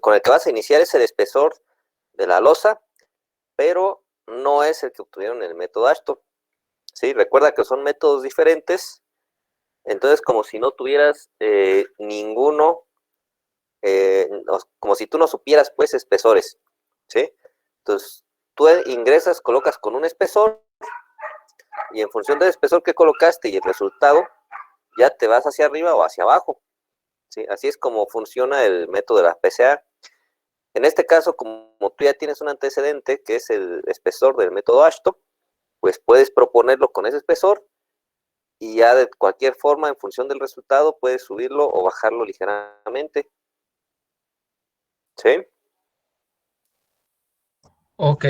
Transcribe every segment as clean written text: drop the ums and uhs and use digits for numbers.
con el que vas a iniciar es el espesor de la losa, pero no es el que obtuvieron en el método Ashton. ¿Sí? Recuerda que son métodos diferentes, entonces como si no tuvieras ninguno, como si tú no supieras pues espesores, ¿sí? Entonces tú ingresas, colocas con un espesor y en función del espesor que colocaste y el resultado, ya te vas hacia arriba o hacia abajo, ¿sí? Así es como funciona el método de la PCA. En este caso, como tú ya tienes un antecedente, que es el espesor del método Ashton, pues puedes proponerlo con ese espesor y ya de cualquier forma, en función del resultado, puedes subirlo o bajarlo ligeramente. ¿Sí? Ok.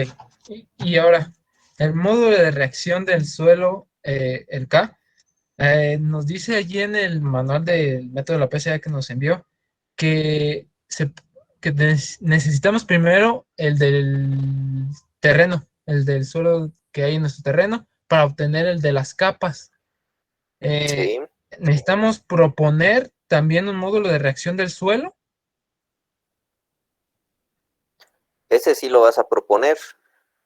Y ahora, el módulo de reacción del suelo, el K, nos dice allí en el manual del método de la PCA que nos envió que, necesitamos primero el del terreno, el del suelo que hay en nuestro terreno, para obtener el de las capas. Eh, Sí. Necesitamos proponer también un módulo de reacción del suelo. Ese sí lo vas a proponer.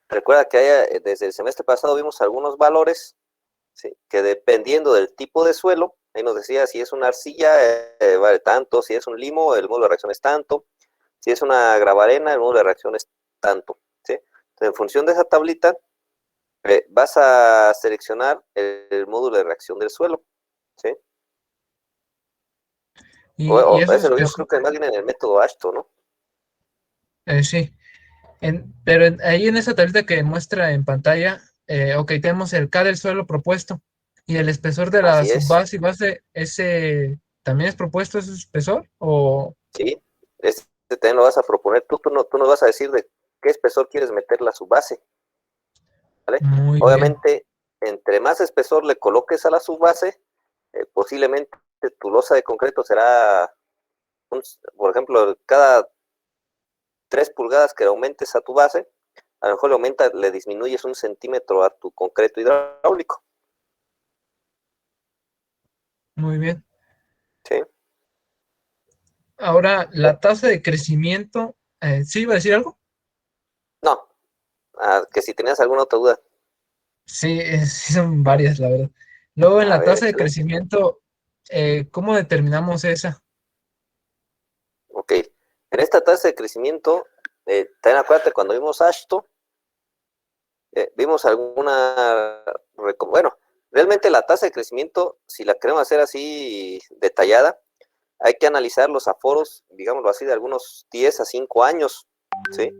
Recuerda que desde el semestre pasado vimos algunos valores, ¿sí? Que dependiendo del tipo de suelo, ahí nos decía si es una arcilla, vale tanto, si es un limo, el módulo de reacción es tanto, si es una gravarena, el módulo de reacción es tanto. ¿Sí? Entonces, en función de esa tablita, vas a seleccionar el módulo de reacción del suelo. ¿Sí? Y O eso ese es, lo vimos creo que más bien en el método Ashton, ¿no? sí. Pero ahí en esa tablita que muestra en pantalla, ok, tenemos el K del suelo propuesto y el espesor de la Así es. subbase y base, ¿ese también es propuesto ese espesor? O Sí, este también lo vas a proponer. Tú nos vas a decir de qué espesor quieres meter la subbase, ¿vale? muy bien, Obviamente, entre más espesor le coloques a la subbase, posiblemente tu losa de concreto será, por ejemplo, cada 3 pulgadas que aumentes a tu base, a lo mejor le disminuyes 1 centímetro a tu concreto hidráulico. muy bien. ¿Sí? Ahora, la tasa de crecimiento, ¿sí iba a decir algo? No, que si tenías alguna otra duda. Sí, sí son varias, la verdad. Luego, en A la ver, tasa de échale. crecimiento, ¿cómo determinamos esa? Ok. En esta tasa de crecimiento, también acuérdate cuando vimos Ashton, vimos bueno, realmente la tasa de crecimiento, si la queremos hacer así detallada, hay que analizar los aforos, digámoslo así, de algunos 10 a 5 años, ¿sí?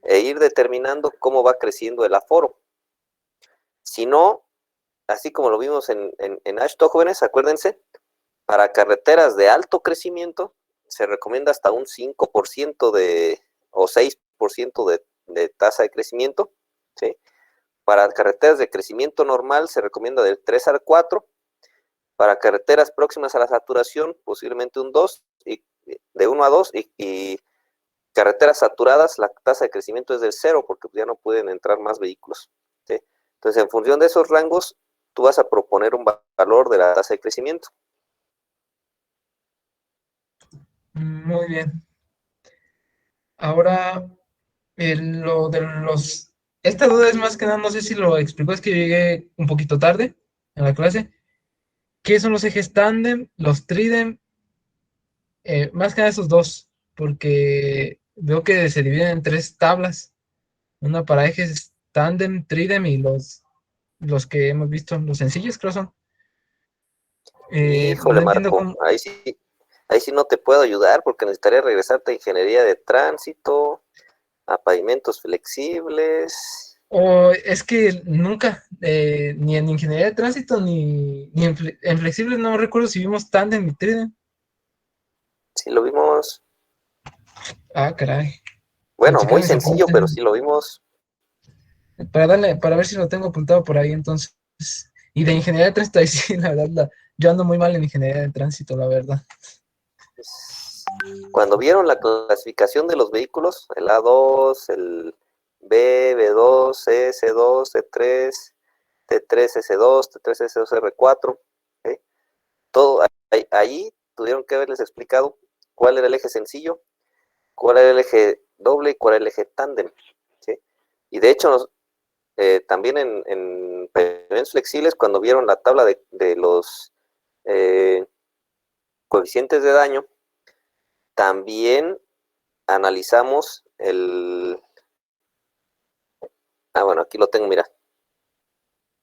E ir determinando cómo va creciendo el aforo. Si no, así como lo vimos en Ashton, jóvenes, acuérdense, para carreteras de alto crecimiento se recomienda hasta un 5% o 6% de tasa de crecimiento, ¿sí? Para carreteras de crecimiento normal se recomienda del 3 al 4. Para carreteras próximas a la saturación, posiblemente un 2, y de 1 a 2. Y carreteras saturadas, la tasa de crecimiento es del 0 porque ya no pueden entrar más vehículos. ¿Sí? Entonces, en función de esos rangos, tú vas a proponer un valor de la tasa de crecimiento. Muy bien. Ahora, lo de los... Esta duda es más que nada, no sé si lo explicó, es que llegué un poquito tarde a la clase. ¿Qué son los ejes tándem, los trídem? Más que nada esos dos, porque veo que se dividen en tres tablas. Una para ejes tándem, trídem y los que hemos visto, los sencillos creo son. Híjole, No entiendo Marco, cómo... ahí sí no te puedo ayudar porque necesitaría regresarte a ingeniería de tránsito, a pavimentos flexibles. O es que nunca, ni en ingeniería de tránsito, ni en flexibles, no recuerdo si vimos tándem y trídem. Sí lo vimos, Ah, caray. Al bueno, checar muy mis sencillo, apuntes, pero sí lo vimos. para ver si lo tengo apuntado por ahí, entonces. Y de ingeniería de tránsito, ahí sí, la verdad, yo ando muy mal en ingeniería de tránsito, la verdad. Cuando vieron la clasificación de los vehículos, el A2, el B, B2, C, C2, C3, T3, S2, T3, S2, R4, ¿sí? Todo ahí tuvieron que haberles explicado cuál era el eje sencillo, cuál era el eje doble y cuál era el eje tándem, ¿sí? Y de hecho, también en periodos flexibles, cuando vieron la tabla de los coeficientes de daño, también analizamos el... Ah, bueno, aquí lo tengo, mira.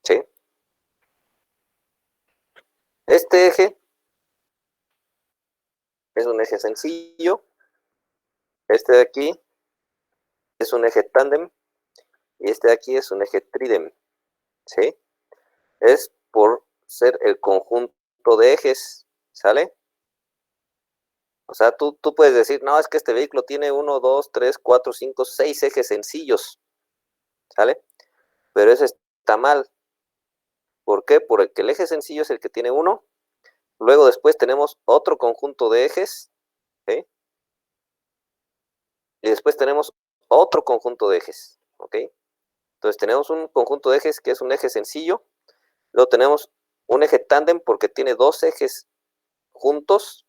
¿Sí? Este eje es un eje sencillo. Este de aquí es un eje tándem. Y este de aquí es un eje trídem. ¿Sí? Es por ser el conjunto de ejes. ¿Sale? O sea, tú puedes decir, no, es que este vehículo tiene 1, 2, 3, 4, 5, 6 ejes sencillos. ¿Sale? Pero eso está mal. ¿Por qué? Porque el eje sencillo es el que tiene uno. Luego después tenemos otro conjunto de ejes. ¿Sí? Y después tenemos otro conjunto de ejes. ¿Ok? Entonces tenemos un conjunto de ejes que es un eje sencillo. Luego tenemos un eje tándem porque tiene dos ejes juntos.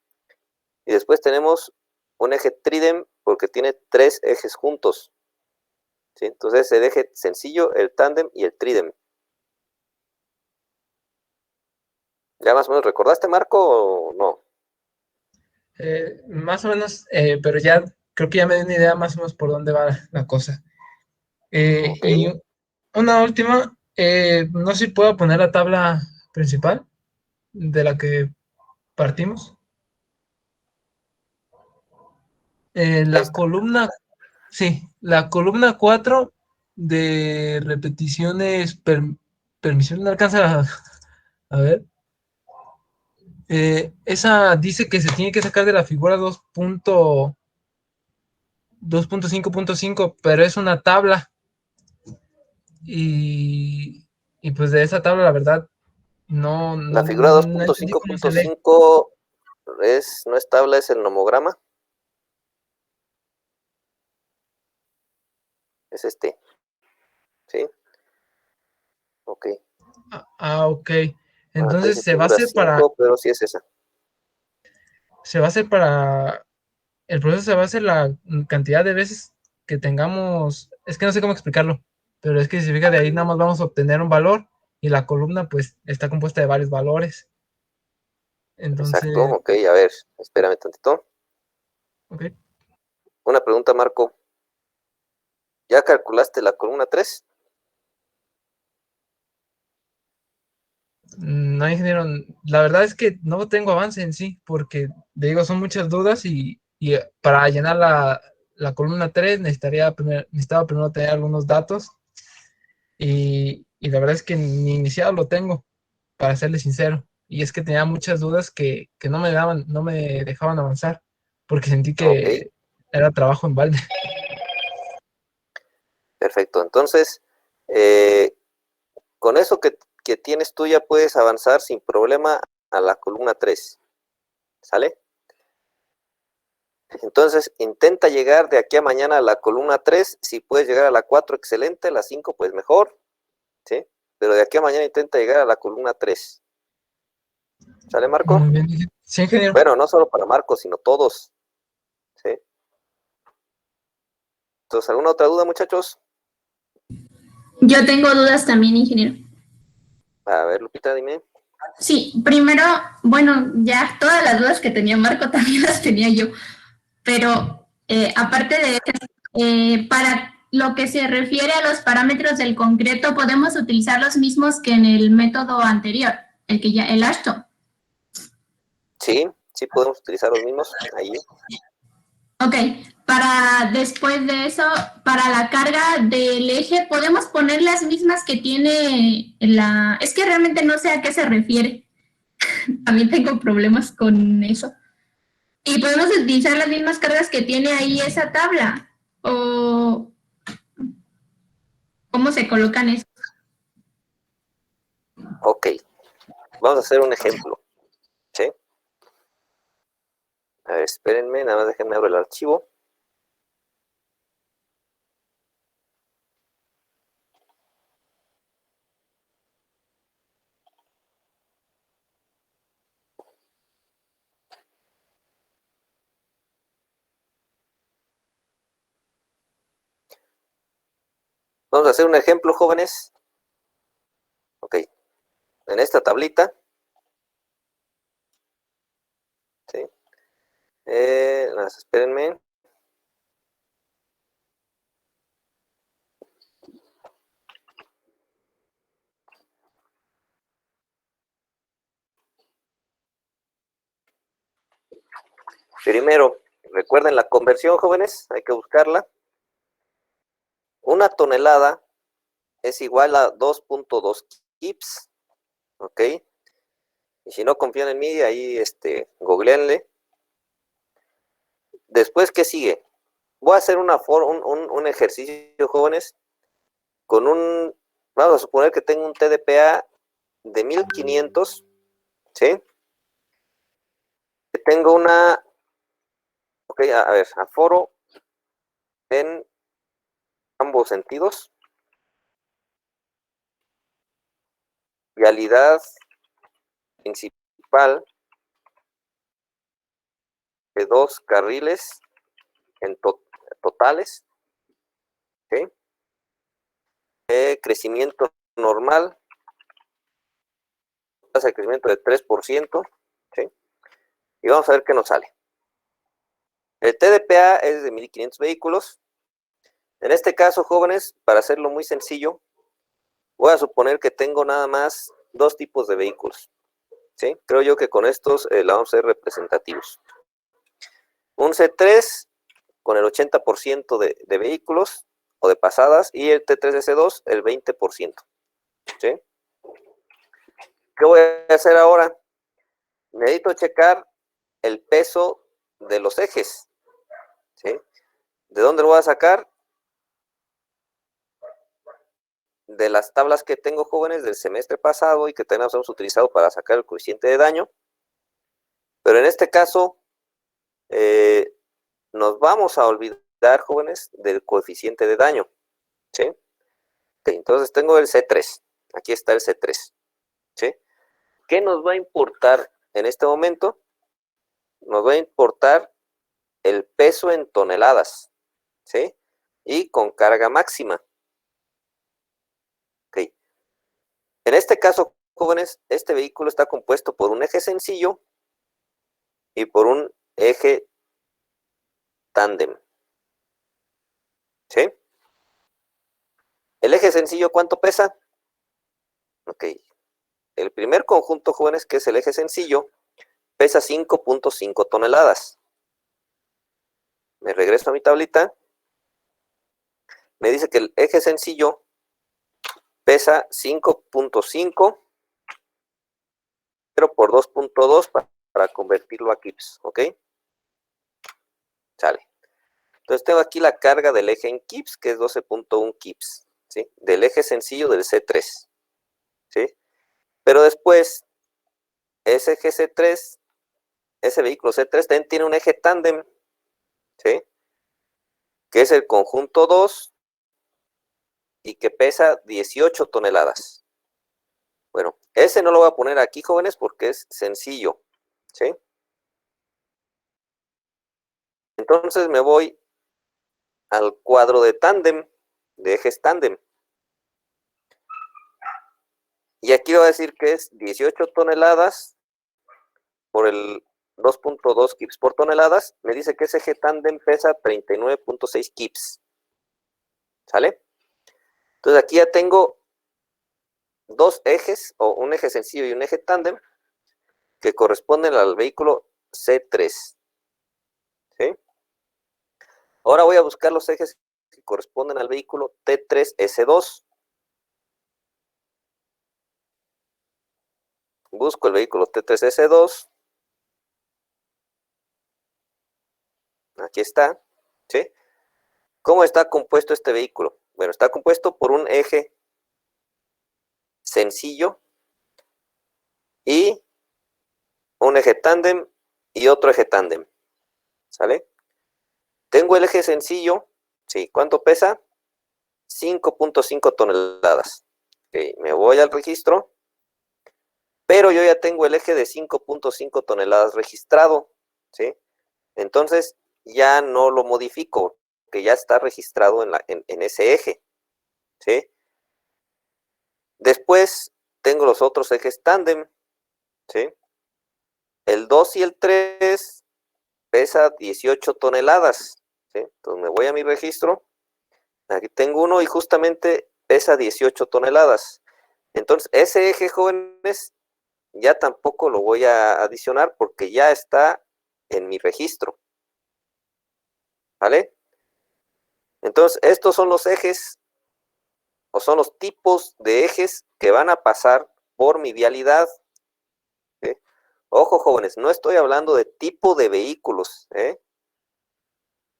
Y después tenemos un eje trídem porque tiene tres ejes juntos. ¿Sí? Entonces el eje sencillo, el tándem y el trídem. ¿Ya más o menos recordaste, Marco, o no? Más o menos, pero ya creo que ya me di una idea más o menos por dónde va la cosa. Ok. Y una última, no sé si puedo poner la tabla principal de la que partimos. Ahí La está. columna, sí, la columna 4 de repeticiones, permisión, no alcanza a ver. Esa dice que se tiene que sacar de la figura 2.5.5, pero es una tabla y, y pues de esa tabla la verdad La figura no entendí cómo se lee. 2.5.5 no es tabla, es el nomograma. Es este. ¿Sí? Ok. Ok. Acá Entonces dice figura 5, pero sí es esa. se va a hacer para, el proceso se va a hacer la cantidad de veces que tengamos, es que no sé cómo explicarlo, pero es que si se fija de ahí nada más vamos a obtener un valor y la columna pues está compuesta de varios valores. Exacto. Entonces, Ok, a ver, espérame tantito. ok. Una pregunta, Marco. ¿Ya calculaste la columna 3? No, ingeniero, la verdad es que no tengo avance en sí, porque le digo, son muchas dudas y para llenar la columna 3 necesitaba primero tener algunos datos y la verdad es que ni iniciado lo tengo, para serle sincero. Y es que tenía muchas dudas que no me dejaban avanzar, porque sentí Ok, que era trabajo en balde. perfecto. Entonces, eh, con eso que tienes tú ya puedes avanzar sin problema a la columna 3. ¿Sale? Entonces, intenta llegar de aquí a mañana a la columna 3. Si puedes llegar a la 4, excelente. La 5, pues mejor. ¿Sí? Pero de aquí a mañana intenta llegar a la columna 3. ¿Sale, Marco? Muy bien, sí, ingeniero. Bueno, no solo para Marco, sino todos. ¿Sí? Entonces, ¿alguna otra duda, muchachos? Yo tengo dudas también, ingeniero. A ver, Lupita, dime. Sí, primero, bueno, ya todas las dudas que tenía Marco también las tenía yo, pero aparte de eso, para lo que se refiere a los parámetros del concreto, podemos utilizar los mismos que en el método anterior, el ASHTO. Sí, sí podemos utilizar los mismos ahí. Ok, para después de eso, para la carga del eje, podemos poner las mismas que tiene la... Es que realmente no sé a qué se refiere. También tengo problemas con eso. Y podemos utilizar las mismas cargas que tiene ahí esa tabla. O cómo se colocan eso. Ok, vamos a hacer un ejemplo. ¿Sí? A ver, espérenme, nada más déjenme abrir el archivo. Vamos a hacer un ejemplo, jóvenes. Ok. En esta tablita. ¿Sí? Espérenme. Primero, recuerden la conversión, jóvenes, hay que buscarla. Una tonelada es igual a 2.2 kips, ¿ok? Y si no confían en mí, ahí googleenle. Después, ¿qué sigue? Voy a hacer un ejercicio, jóvenes, con vamos a suponer que tengo un TDPA de 1500, ¿sí? Tengo ok, a ver, aforo en ambos sentidos, vialidad principal de 2 carriles en totales, ¿ok? Crecimiento normal, tasa de crecimiento de 3%, ¿sí? Y vamos a ver qué nos sale. El TDPA es de 1500 vehículos. En este caso, jóvenes, para hacerlo muy sencillo, voy a suponer que tengo nada más 2 tipos de vehículos, ¿sí? Creo yo que con estos la vamos a ser representativos. Un C3 con el 80% de vehículos o de pasadas y el T3S2 el 20%, ¿sí? ¿Qué voy a hacer ahora? Necesito checar el peso de los ejes, ¿sí? ¿De dónde lo voy a sacar? De las tablas que tengo, jóvenes, del semestre pasado y que tenemos hemos utilizado para sacar el coeficiente de daño. Pero en este caso, nos vamos a olvidar, jóvenes, del coeficiente de daño, ¿sí? Okay, entonces tengo el C3. Aquí está el C3, ¿sí? ¿Qué nos va a importar en este momento? Nos va a importar el peso en toneladas, ¿sí? Y con carga máxima. Ok. En este caso, jóvenes, este vehículo está compuesto por un eje sencillo y por un eje tándem, ¿sí? El eje sencillo, ¿cuánto pesa? Ok. El primer conjunto, jóvenes, que es el eje sencillo, pesa 5.5 toneladas. Me regreso a mi tablita. Me dice que el eje sencillo pesa 5.5, pero por 2.2 para convertirlo a kips, ¿ok? Sale. Entonces tengo aquí la carga del eje en kips, que es 12.1 kips, ¿sí? Del eje sencillo del C3, ¿sí? Pero después, ese eje C3, ese vehículo C3 también tiene un eje tándem, ¿sí? Que es el conjunto 2 y que pesa 18 toneladas. Bueno, ese no lo voy a poner aquí, jóvenes, porque es sencillo, ¿sí? Entonces me voy al cuadro de tándem, de ejes tándem. Y aquí voy a decir que es 18 toneladas por el 2.2 kips por toneladas. Me dice que ese eje tándem pesa 39.6 kips. ¿Sale? Entonces aquí ya tengo 2 ejes, o un eje sencillo y un eje tándem, que corresponden al vehículo C3. ¿Sí? Ahora voy a buscar los ejes que corresponden al vehículo T3S2. Busco el vehículo T3S2. Aquí está, ¿sí? ¿Cómo está compuesto este vehículo? Bueno, está compuesto por un eje sencillo y un eje tándem y otro eje tándem, ¿sale? Tengo el eje sencillo, ¿sí? ¿Cuánto pesa? 5.5 toneladas. Okay, me voy al registro, pero yo ya tengo el eje de 5.5 toneladas registrado, ¿sí? Entonces ya no lo modifico, que ya está registrado en ese eje, ¿sí? Después tengo los otros ejes tándem, ¿sí? El 2 y el 3 pesa 18 toneladas, ¿sí? Entonces me voy a mi registro, aquí tengo uno y justamente pesa 18 toneladas. Entonces ese eje, jóvenes, ya tampoco lo voy a adicionar porque ya está en mi registro, ¿vale? Entonces estos son los ejes o son los tipos de ejes que van a pasar por mi vialidad, ¿sí? Ojo, jóvenes, no estoy hablando de tipo de vehículos,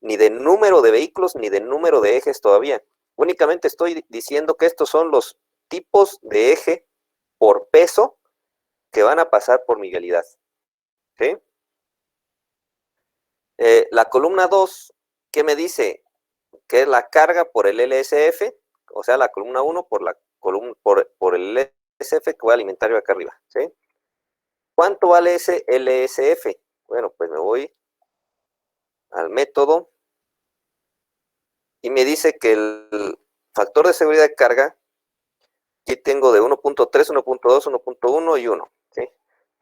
ni de número de vehículos, ni de número de ejes todavía. Únicamente estoy diciendo que estos son los tipos de eje por peso que van a pasar por mi vialidad, ¿sí? La columna 2, ¿qué me dice? Que es la carga por el LSF, o sea, la columna 1 por la columna por el LSF que voy a alimentar yo acá arriba, ¿sí? ¿Cuánto vale ese LSF? Bueno, pues me voy al método y me dice que el factor de seguridad de carga, aquí tengo de 1.3, 1.2, 1.1 y 1, ¿sí?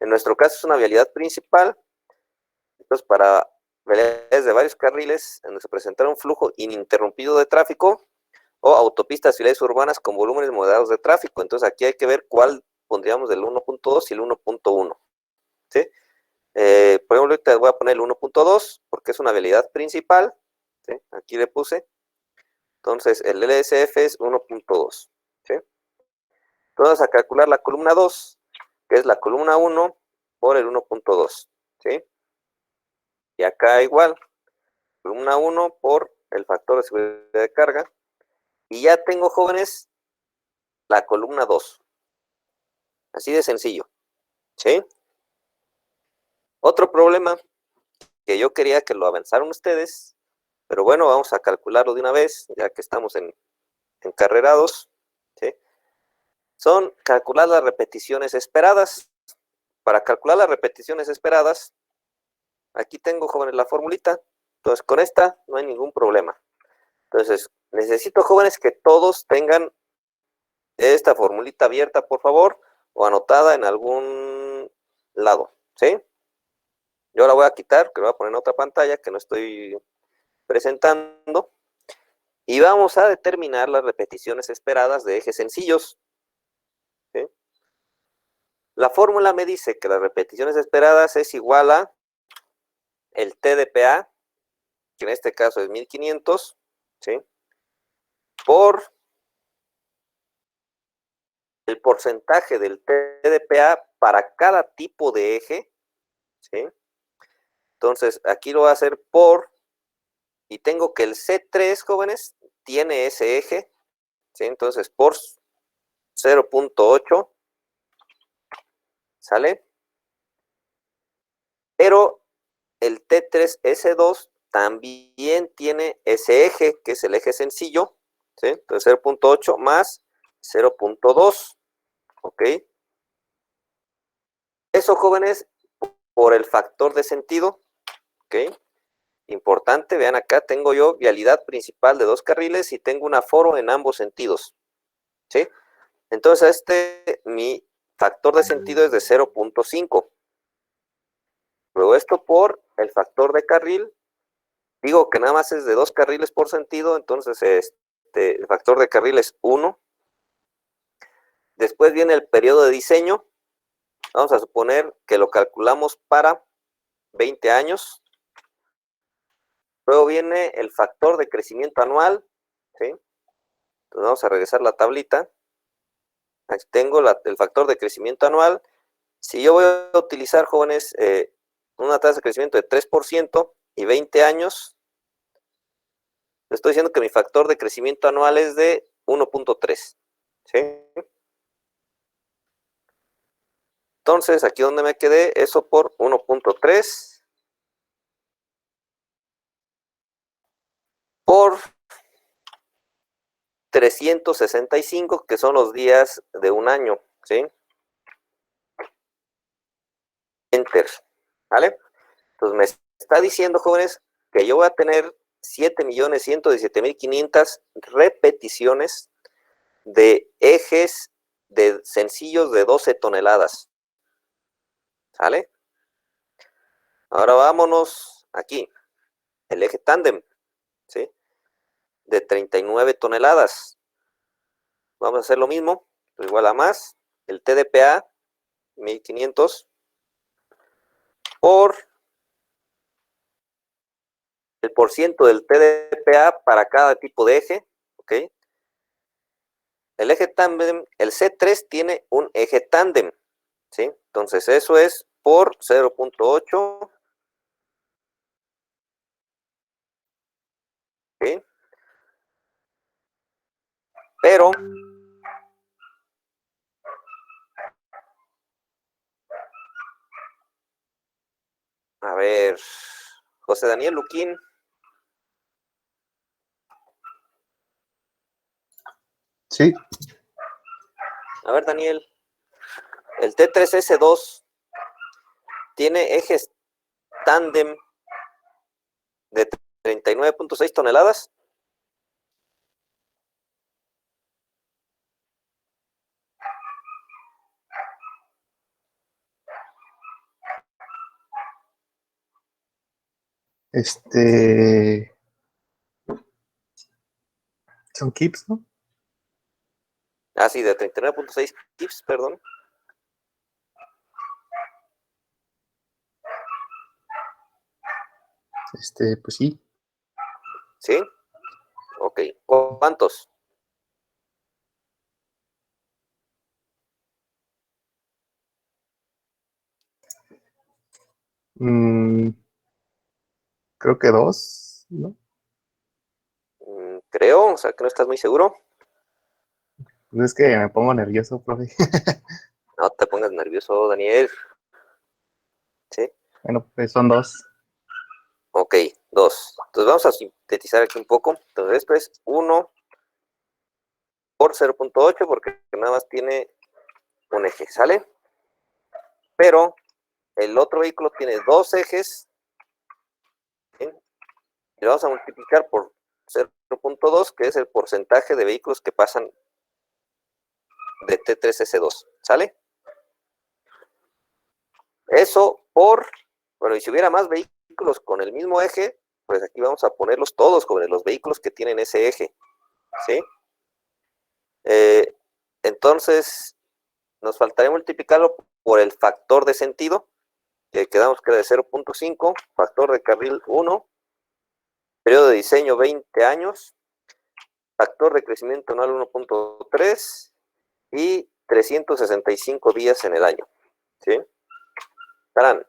En nuestro caso es una vialidad principal, entonces para vialidades de varios carriles, en donde se presentará un flujo ininterrumpido de tráfico, o autopistas y ciudades urbanas con volúmenes moderados de tráfico. Entonces aquí hay que ver cuál pondríamos del 1.2 y el 1.1, ¿sí? Por ejemplo, ahorita voy a poner el 1.2 porque es una vialidad principal, ¿sí? Aquí le puse. Entonces el LSF es 1.2, ¿sí? Entonces a calcular la columna 2, que es la columna 1 por el 1.2, ¿sí? Y acá igual, columna 1 por el factor de seguridad de carga. Y ya tengo, jóvenes, la columna 2. Así de sencillo, ¿sí? Otro problema que yo quería que lo avanzaran ustedes, pero bueno, vamos a calcularlo de una vez, ya que estamos encarrerados, ¿sí? Son calcular las repeticiones esperadas. Para calcular las repeticiones esperadas, aquí tengo, jóvenes, la formulita. Entonces, con esta no hay ningún problema. Entonces, necesito, jóvenes, que todos tengan esta formulita abierta, por favor, o anotada en algún lado, ¿sí? Yo la voy a quitar, que lo voy a poner en otra pantalla, que no estoy presentando. Y vamos a determinar las repeticiones esperadas de ejes sencillos, ¿sí? La fórmula me dice que las repeticiones esperadas es igual a el T de PA, que en este caso es 1500, ¿sí? Por el porcentaje del T de PA para cada tipo de eje, ¿sí? Entonces, aquí lo voy a hacer por, y tengo que el C3, jóvenes, tiene ese eje, ¿sí? Entonces, por 0.8, ¿sale? Pero el T3S2 también tiene ese eje, que es el eje sencillo, ¿sí? Entonces 0.8 más 0.2, ¿ok? Eso, jóvenes, por el factor de sentido, ¿ok? Importante, vean acá, tengo yo vialidad principal de 2 carriles y tengo un aforo en ambos sentidos, ¿sí? Entonces mi factor de sentido es de 0.5. Luego esto por el factor de carril, digo que nada más es de 2 carriles por sentido, entonces el factor de carril es 1. Después viene el periodo de diseño, vamos a suponer que lo calculamos para 20 años. Luego viene el factor de crecimiento anual, ¿sí? Entonces vamos a regresar la tablita. Aquí tengo el factor de crecimiento anual. Si yo voy a utilizar, jóvenes, una tasa de crecimiento de 3% y 20 años, estoy diciendo que mi factor de crecimiento anual es de 1.3, ¿sí? Entonces, aquí donde me quedé, eso por 1.3 por 365, que son los días de un año, ¿sí? Enter, ¿vale? Entonces me está diciendo, jóvenes, que yo voy a tener 7.117.500 repeticiones de ejes de sencillos de 12 toneladas. ¿Sale? Ahora vámonos aquí. El eje tándem, ¿sí? De 39 toneladas. Vamos a hacer lo mismo, pero igual a más. El TDPA, 1500, por el porciento del TDPA para cada tipo de eje, ¿ok? El eje tándem, el C3 tiene un eje tándem, ¿sí? Entonces eso es por 0.8, ¿sí? Pero, a ver, José Daniel Luquín, Sí, a ver Daniel, el T3S2 tiene ejes tándem de 39.6 toneladas. son kips, ¿no? Ah, sí, de 39.6 kips, perdón. Pues sí. ¿Sí? Ok. ¿Cuántos? Creo que 2, ¿no? Creo, o sea, que no estás muy seguro. Pues es que me pongo nervioso, profe. No te pongas nervioso, Daniel. ¿Sí? Bueno, pues son 2. Ok, 2. Entonces vamos a sintetizar aquí un poco. Entonces esto es 1 por 0.8 porque nada más tiene un eje, ¿sale? Pero el otro vehículo tiene 2 ejes, ¿sí? Y lo vamos a multiplicar por 0.2, que es el porcentaje de vehículos que pasan de T3S2, ¿sale? Eso por, bueno, y si hubiera más vehículos con el mismo eje, pues aquí vamos a ponerlos todos con los vehículos que tienen ese eje, ¿sí? Entonces, nos faltaría multiplicarlo por el factor de sentido, que quedamos que era de 0.5, factor de carril 1, periodo de diseño 20 años, factor de crecimiento anual 1.3 y 365 días en el año, ¿sí? Estarán.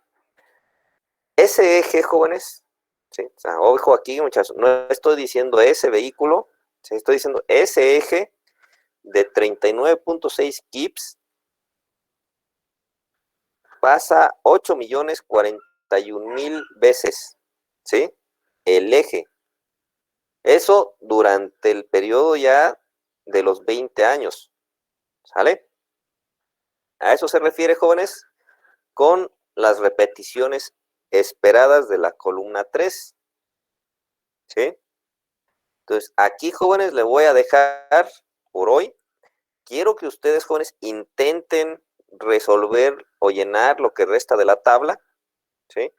Ese eje, jóvenes, ¿sí? O sea, ojo aquí, muchachos, no estoy diciendo ese vehículo, ¿sí? Estoy diciendo ese eje de 39.6 kips pasa 8.041.000 veces, ¿sí? El eje. Eso durante el periodo ya de los 20 años, ¿sale? A eso se refiere, jóvenes, con las repeticiones esperadas de la columna 3, ¿sí? Entonces, aquí, jóvenes, le voy a dejar por hoy. Quiero que ustedes, jóvenes, intenten resolver o llenar lo que resta de la tabla, ¿sí?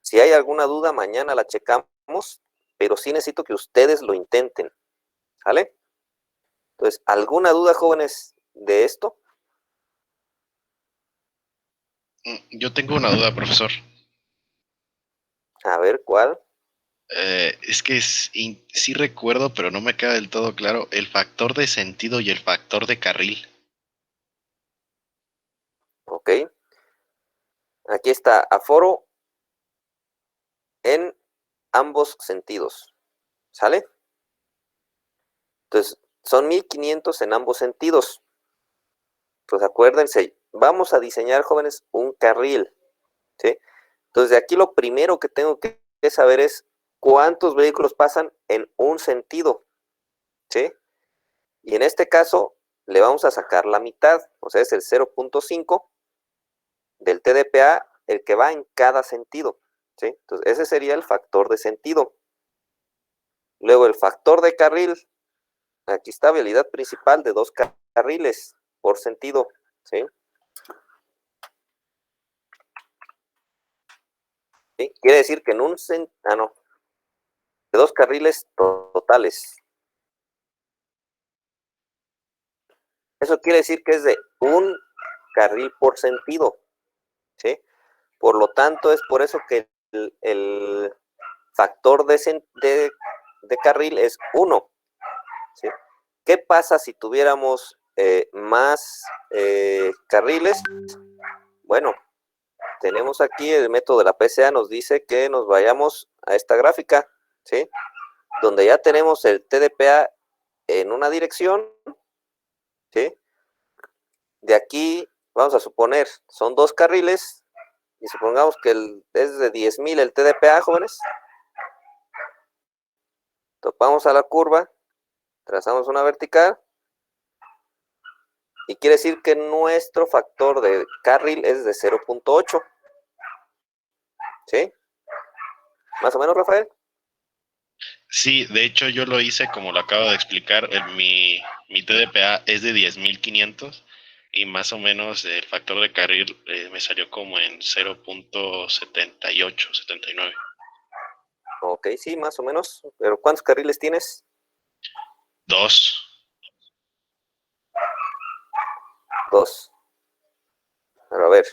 Si hay alguna duda, mañana la checamos, pero sí necesito que ustedes lo intenten, ¿sale? Entonces, ¿alguna duda, jóvenes, de esto? Yo tengo una duda, profesor. A ver, ¿cuál? Es que sí recuerdo, pero no me queda del todo claro, el factor de sentido y el factor de carril. Ok. Aquí está, aforo en ambos sentidos, ¿sale? Entonces, son 1500 en ambos sentidos. Pues acuérdense, vamos a diseñar, jóvenes, un carril, ¿sí? Entonces, de aquí lo primero que tengo que saber es cuántos vehículos pasan en un sentido, ¿sí? Y en este caso, le vamos a sacar la mitad, o sea, es el 0.5 del TDPA, el que va en cada sentido, ¿sí? Entonces, ese sería el factor de sentido. Luego, el factor de carril, aquí está vialidad principal de 2 carriles por sentido, ¿sí? ¿Sí? Quiere decir que en un no, de 2 carriles totales. Eso quiere decir que es de un carril por sentido, ¿sí? Por lo tanto, es por eso que el factor de carril es 1, ¿sí? ¿Qué pasa si tuviéramos más carriles? Bueno, tenemos aquí el método de la PCA, nos dice que nos vayamos a esta gráfica, ¿sí? Donde ya tenemos el TDPA en una dirección, ¿sí? De aquí, vamos a suponer, son 2 carriles, y supongamos que es de 10,000 el TDPA, jóvenes. Topamos a la curva, trazamos una vertical, y quiere decir que nuestro factor de carril es de 0.8. ¿Sí? ¿Más o menos, Rafael? Sí, de hecho yo lo hice como lo acabo de explicar. Mi TDPA es de 10,500 y más o menos el factor de carril me salió como en 0.78, 79. Ok, sí, más o menos. ¿Pero cuántos carriles tienes? 2. 2. Pero a ver.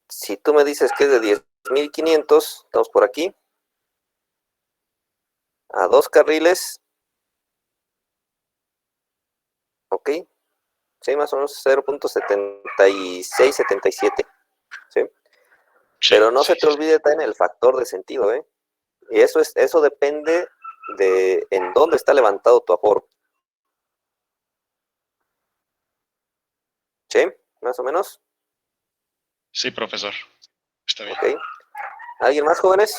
Si tú me dices que es de 10,500, estamos por aquí. A 2 carriles. Ok. Sí, más o menos 0.76, 77. ¿Sí? Sí, Pero no sí, se te olvide también el factor de sentido, ¿eh? Y eso depende de en dónde está levantado tu aforo. ¿Sí? Más o menos. sí, profesor. Está bien. Ok. ¿Alguien más, jóvenes?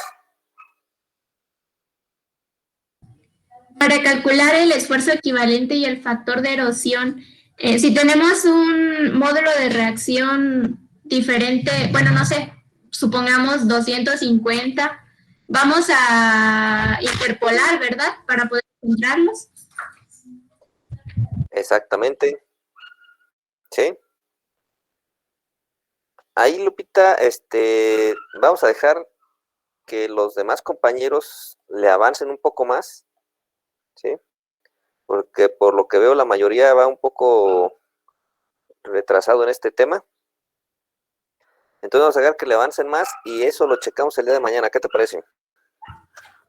Para calcular el esfuerzo equivalente y el factor de erosión, si tenemos un módulo de reacción diferente, bueno, no sé, supongamos 250, vamos a interpolar, ¿verdad? Para poder encontrarlos. Exactamente. ¿Sí? Ahí, Lupita, vamos a dejar que los demás compañeros le avancen un poco más, ¿sí? Porque por lo que veo la mayoría va un poco retrasado en este tema. Entonces vamos a dejar que le avancen más y eso lo checamos el día de mañana. ¿Qué te parece?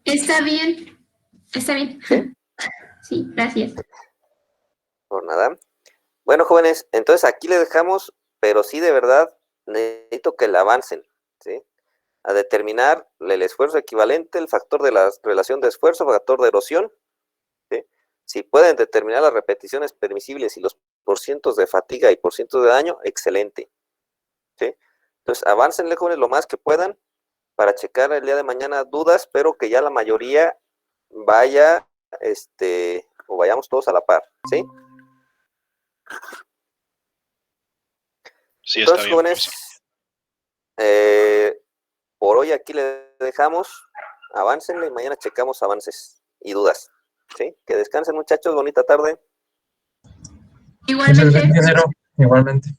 Está bien, está bien. ¿Sí? Sí, gracias. Por nada. Bueno, jóvenes, entonces aquí le dejamos, pero sí de verdad necesito que le avancen, ¿sí? A determinar el esfuerzo equivalente, el factor de la relación de esfuerzo, factor de erosión, ¿sí? Si pueden determinar las repeticiones permisibles y los porcientos de fatiga y porcientos de daño, excelente, ¿sí? Entonces, aváncenle, jóvenes, lo más que puedan para checar el día de mañana dudas, pero que ya la mayoría vaya, o vayamos todos a la par, ¿sí? Sí, está Entonces, bien, jóvenes, por hoy aquí le dejamos, aváncenle y mañana checamos avances y dudas, ¿sí? Que descansen, muchachos, bonita tarde. Muchas gracias, Igualmente. ingeniero. Igualmente.